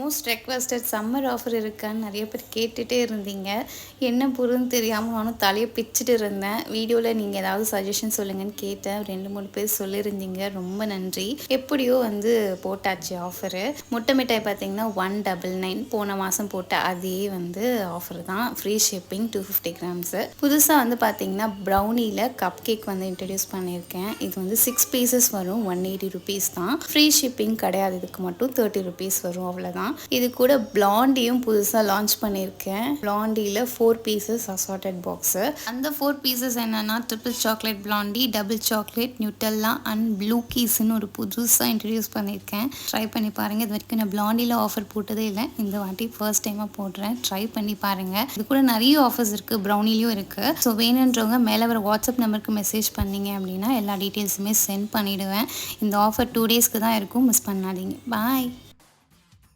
Most requested summer offer இருக்கான்னு நிறைய பேர் கேட்டுகிட்டே இருந்தீங்க. என்ன பொருள்னு தெரியாமல் நானும் தலையை பிச்சுட்டு இருந்தேன். வீடியோவில் நீங்கள் ஏதாவது சஜஷன் சொல்லுங்கன்னு கேட்டேன். 2-3 பேர் சொல்லியிருந்தீங்க. ரொம்ப நன்றி. எப்படியோ போட்டாச்சு ஆஃபரு. முட்டை மிட்டாய் பார்த்தீங்கன்னா 199. போன மாதம் போட்ட அதே ஆஃபர் தான். Free shipping 250 grams. புதுசாக பார்த்தீங்கன்னா ப்ரௌனியில் கப் கேக் இன்ட்ரடியூஸ் பண்ணியிருக்கேன். இது 6 பீசஸ் வரும். 180 ருபீஸ் தான். ஃப்ரீ ஷிப்பிங் கிடையாது. இதுக்கு மட்டும் 30 ருபீஸ் வரும். அவ்வளோதான். இது கூட பிளாண்டியும் புதுசாக லான்ச் பண்ணியிருக்கேன். பிளாண்டியில் 4 பீசஸ் அசார்டட் பாக்ஸு. அந்த 4 பீசஸ் என்னென்னா triple chocolate blondie, double chocolate, Nutella and blue கீஸ்ன்னு ஒரு புதுசாக இன்ட்ரடியூஸ் பண்ணியிருக்கேன். ட்ரை பண்ணி பாருங்கள். இது வரைக்கும் நான் பிளாண்டியில் ஆஃபர் போட்டதே இல்லை. இந்த வாட்டி ஃபர்ஸ்ட் டைமாக போடுறேன். ட்ரை பண்ணி பாருங்கள். இது கூட நிறைய ஆஃபர்ஸ் இருக்குது. ப்ரௌனிலையும் இருக்குது. ஸோ வேணுன்றவங்க மேலே வர வாட்ஸ்அப் நம்பருக்கு மெசேஜ் பண்ணிங்க அப்படின்னா எல்லா டீட்டெயில்ஸுமே சென்ட் பண்ணிவிடுவேன். இந்த ஆஃபர் 2 டேஸ்க்கு தான் இருக்கும். மிஸ் பண்ணாதீங்க. பாய்.